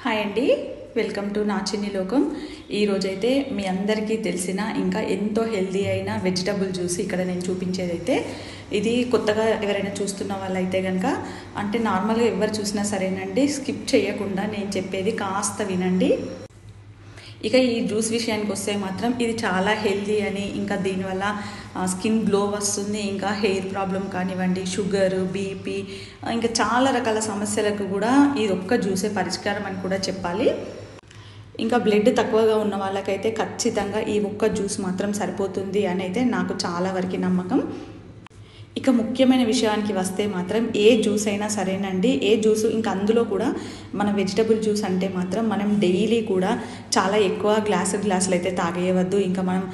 Hi అండి, welcome to నా చిన్ని లోకం. ఈరోజైతే మీ అందరికీ తెలిసిన ఇంకా ఎంతో హెల్దీ అయిన వెజిటబుల్ జ్యూస్ ఇక్కడ నేను చూపించేదైతే ఇది కొత్తగా ఎవరైనా చూస్తున్న వాళ్ళైతే కనుక అంటే నార్మల్గా ఎవరు చూసినా సరేనండి, స్కిప్ చేయకుండా నేను చెప్పేది కాస్త వినండి. ఇక ఈ జ్యూస్ విషయానికి వస్తే మాత్రం ఇది చాలా హెల్దీ అని, ఇంకా దీనివల్ల స్కిన్ గ్లో వస్తుంది, ఇంకా హెయిర్ ప్రాబ్లం కానివ్వండి, షుగర్, బీపీ, ఇంకా చాలా రకాల సమస్యలకు కూడా ఇది ఒక్క జ్యూసే పరిష్కారం అని కూడా చెప్పాలి. ఇంకా బ్లడ్ తక్కువగా ఉన్న వాళ్ళకైతే ఖచ్చితంగా ఈ ఒక్క జ్యూస్ మాత్రం సరిపోతుంది అని అయితే నాకు చాలా వరకు నమ్మకం. ఇక ముఖ్యమైన విషయానికి వస్తే మాత్రం ఏ జ్యూస్ అయినా సరేనండి, ఏ జ్యూస్ ఇంకా అందులో కూడా మన వెజిటబుల్ జ్యూస్ అంటే మాత్రం మనం డైలీ కూడా చాలా ఎక్కువ గ్లాసులు అయితే తాగేయవద్దు. ఇంకా మనం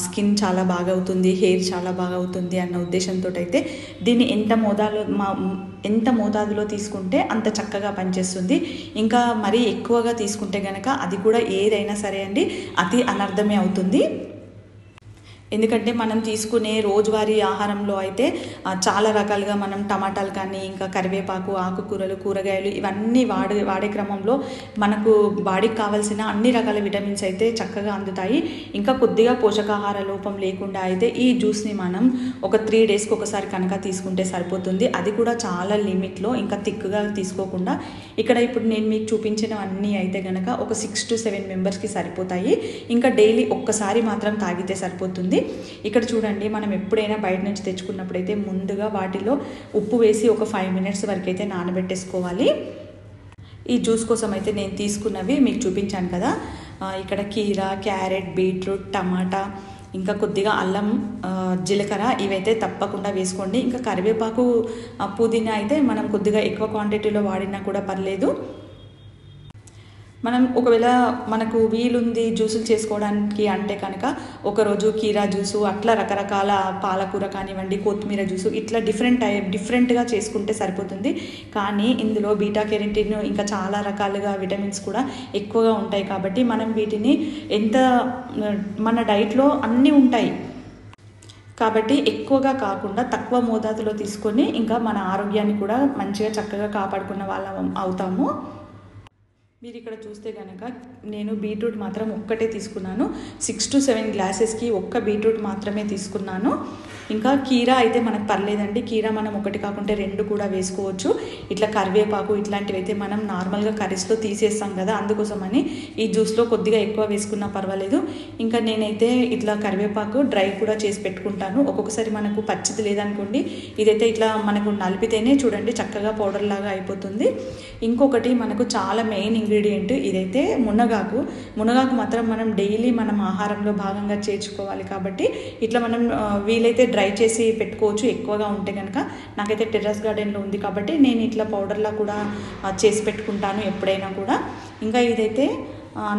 స్కిన్ చాలా బాగా అవుతుంది, హెయిర్ చాలా బాగా అవుతుంది అన్న ఉద్దేశంతో అయితే దీన్ని ఎంత మోతాదులో తీసుకుంటే అంత చక్కగా పనిచేస్తుంది. ఇంకా మరీ ఎక్కువగా తీసుకుంటే కనుక అది కూడా ఏదైనా సరే అండి అతి అనర్థమే అవుతుంది. ఎందుకంటే మనం తీసుకునే రోజువారీ ఆహారంలో అయితే చాలా రకాలుగా మనం టమాటాలు కానీ, ఇంకా కరివేపాకు, ఆకుకూరలు, కూరగాయలు ఇవన్నీ వాడే క్రమంలో మనకు బాడీకి కావాల్సిన అన్ని రకాల విటమిన్స్ అయితే చక్కగా అందుతాయి. ఇంకా కొద్దిగా పోషకాహార లోపం లేకుండా అయితే ఈ జ్యూస్ని మనం ఒక 3 డేస్కి ఒకసారి కనుక తీసుకుంటే సరిపోతుంది. అది కూడా చాలా లిమిట్లో, ఇంకా థిక్గా తీసుకోకుండా. ఇక్కడ ఇప్పుడు నేను మీకు చూపించినవన్నీ అయితే కనుక ఒక 6 to 7 మెంబర్స్కి సరిపోతాయి. ఇంకా డైలీ ఒక్కసారి మాత్రం తాగితే సరిపోతుంది. ఇక్కడ చూడండి, మనం ఎప్పుడైనా బయట నుంచి తెచ్చుకున్నప్పుడైతే ముందుగా వాటిలో ఉప్పు వేసి ఒక 5 minutes వరకు అయితే నానబెట్టేసుకోవాలి. ఈ జ్యూస్ కోసం అయితే నేను తీసుకున్నవి మీకు చూపించాను కదా. ఇక్కడ కీరా, క్యారెట్, బీట్రూట్, టమాటా, ఇంకా కొద్దిగా అల్లం, జీలకర్ర ఇవైతే తప్పకుండా వేసుకోండి. ఇంకా కరివేపాకు, పుదీనా అయితే మనం కొద్దిగా ఎక్కువ క్వాంటిటీలో వాడినా కూడా పర్లేదు. మనం ఒకవేళ మనకు వీలుంది జ్యూసులు చేసుకోవడానికి అంటే కనుక ఒకరోజు కీరా జ్యూసు, అట్లా రకరకాల పాలకూర కానివ్వండి, కొత్తిమీర జ్యూసు, ఇట్లా డిఫరెంట్గా చేసుకుంటే సరిపోతుంది. కానీ ఇందులో బీటా కెరటిన్ ఇంకా చాలా రకాలుగా విటమిన్స్ కూడా ఎక్కువగా ఉంటాయి కాబట్టి మనం వీటిని మన డైట్లో అన్నీ ఉంటాయి కాబట్టి ఎక్కువగా కాకుండా తక్కువ మోతాదులో తీసుకొని ఇంకా మన ఆరోగ్యాన్ని కూడా మంచిగా చక్కగా కాపాడుకున్న వాళ్ళం అవుతాము. మీరు ఇక్కడ చూస్తే కనుక నేను బీట్రూట్ మాత్రం ఒక్కటే తీసుకున్నాను. 6 to 7 గ్లాసెస్కి ఒక్క బీట్రూట్ మాత్రమే తీసుకున్నాను. ఇంకా కీరా అయితే మనకు పర్లేదండి, కీరా మనం ఒకటి కాకుంటే 2 కూడా వేసుకోవచ్చు. ఇట్లా కరివేపాకు ఇట్లాంటివి అయితే మనం నార్మల్గా కర్రీస్లో తీసేస్తాం కదా, అందుకోసమని ఈ జ్యూస్లో కొద్దిగా ఎక్కువ వేసుకున్నా పర్వాలేదు. ఇంకా నేనైతే ఇట్లా కరివేపాకు డ్రై కూడా చేసి పెట్టుకుంటాను. ఒక్కొక్కసారి మనకు పచ్చిది లేదనుకోండి, ఇదైతే ఇట్లా మనకు నలిపితేనే చూడండి చక్కగా పౌడర్ లాగా అయిపోతుంది. ఇంకొకటి మనకు చాలా మెయిన్ ఇంగ్రీడియంట్ ఇదైతే మునగాకు మాత్రం మనం డైలీ మనం ఆహారంలో భాగంగా చేర్చుకోవాలి. కాబట్టి ఇట్లా మనం వీలైతే డ్రై చేసి పెట్టుకోవచ్చు. ఎక్కువగా ఉంటే కనుక నాకైతే టెర్రస్ గార్డెన్లో ఉంది కాబట్టి నేను ఇట్లా పౌడర్లా కూడా చేసి పెట్టుకుంటాను ఎప్పుడైనా కూడా. ఇంకా ఇదైతే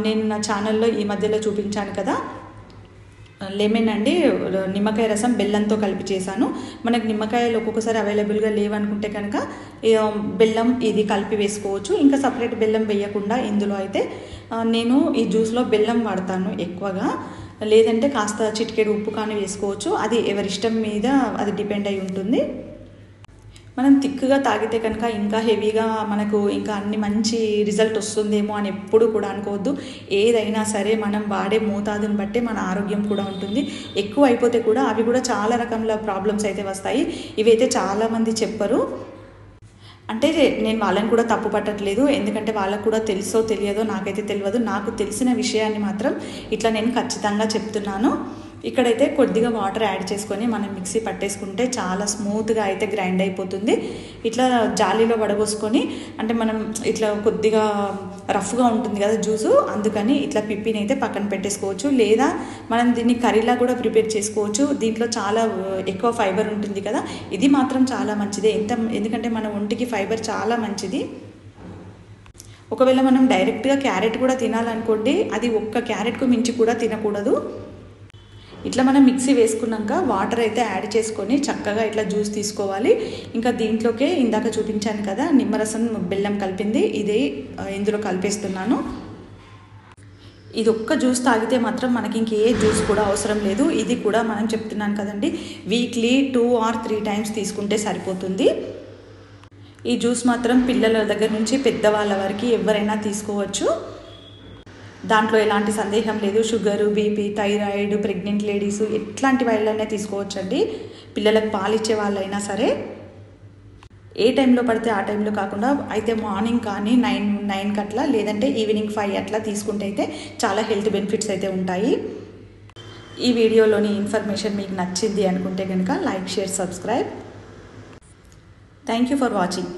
నేను నా ఛానల్లో ఈ మధ్యలో చూపించాను కదా, లెమన్ అండి, నిమ్మకాయ రసం బెల్లంతో కలిపి చేశాను. మనకు నిమ్మకాయలు ఒక్కొక్కసారి అవైలబుల్గా లేవనుకుంటే కనుక బెల్లం ఇది కలిపి వేసుకోవచ్చు. ఇంకా సపరేట్ బెల్లం వేయకుండా ఇందులో అయితే నేను ఈ జ్యూస్లో బెల్లం వాడతాను ఎక్కువగా. లేదంటే కాస్త చిటికెడు ఉప్పు కానీ వేసుకోవచ్చు. అది ఎవరిష్టం మీద అది డిపెండ్ అయి ఉంటుంది. మనం థిక్గా తాగితే కనుక ఇంకా హెవీగా మనకు ఇంకా అన్ని మంచి రిజల్ట్ వస్తుందేమో అని ఎప్పుడు కూడా అనుకోవద్దు. ఏదైనా సరే మనం వాడే మోతాదుని బట్టే మన ఆరోగ్యం కూడా ఉంటుంది. ఎక్కువ అయిపోతే కూడా అవి కూడా చాలా రకాల ప్రాబ్లమ్స్ అయితే వస్తాయి. ఇవైతే చాలామంది చెప్పరు. అంటే నేను వాళ్ళని కూడా తప్పు పట్టట్లేదు, ఎందుకంటే వాళ్ళకు కూడా తెలుసో తెలియదో నాకైతే తెలియదు. నాకు తెలిసిన విషయాన్ని మాత్రం ఇట్లా నేను ఖచ్చితంగా చెప్తున్నాను. ఇక్కడైతే కొద్దిగా వాటర్ యాడ్ చేసుకొని మనం మిక్సీ పట్టేసుకుంటే చాలా స్మూత్గా అయితే గ్రైండ్ అయిపోతుంది. ఇట్లా జాలీలో వడబోసుకొని, అంటే మనం ఇట్లా కొద్దిగా రఫ్గా ఉంటుంది కదా జ్యూసు, అందుకని ఇట్లా పిప్పిని అయితే పక్కన పెట్టేసుకోవచ్చు. లేదా మనం దీన్ని కర్రీలా కూడా ప్రిపేర్ చేసుకోవచ్చు. దీంట్లో చాలా ఎక్కువ ఫైబర్ ఉంటుంది కదా, ఇది మాత్రం చాలా మంచిదే. ఎందుకంటే మన ఒంటికి ఫైబర్ చాలా మంచిది. ఒకవేళ మనం డైరెక్ట్గా క్యారెట్ కూడా తినాలనుకోండి, అది ఒక్క క్యారెట్కు మించి కూడా తినకూడదు. ఇట్లా మనం మిక్సీ వేసుకున్నాక వాటర్ అయితే యాడ్ చేసుకొని చక్కగా ఇట్లా జ్యూస్ తీసుకోవాలి. ఇంకా దీంట్లోకే ఇందాక చూపించాను కదా నిమ్మరసం, బెల్లం కలిపింది, ఇది ఇందులో కలిపేస్తున్నాను. ఇది ఒక్క జ్యూస్ తాగితే మాత్రం మనకి ఇంకే జ్యూస్ కూడా అవసరం లేదు. ఇది కూడా మనం చెప్తున్నాను కదండి, వీక్లీ 2 or 3 times తీసుకుంటే సరిపోతుంది. ఈ జ్యూస్ మాత్రం పిల్లల దగ్గర నుంచి పెద్దవాళ్ళ వరకు ఎవరైనా తీసుకోవచ్చు. దాంట్లో ఎలాంటి సందేహం లేదు. Sugar, BP, thyroid, pregnant ladies ఎట్లాంటి వాళ్ళైనా తీసుకోవచ్చండి. పిల్లలకు పాలిచ్చే వాళ్ళైనా సరే ఏ టైంలో పడితే ఆ టైంలో కాకుండా అయితే మార్నింగ్ కానీ 9 అట్లా, లేదంటే ఈవినింగ్ 5 అట్లా తీసుకుంటే అయితే చాలా హెల్త్ బెనిఫిట్స్ అయితే ఉంటాయి. ఈ వీడియోలోని ఇన్ఫర్మేషన్ మీకు నచ్చింది అనుకుంటే కనుక like, share, subscribe. Thank you for watching.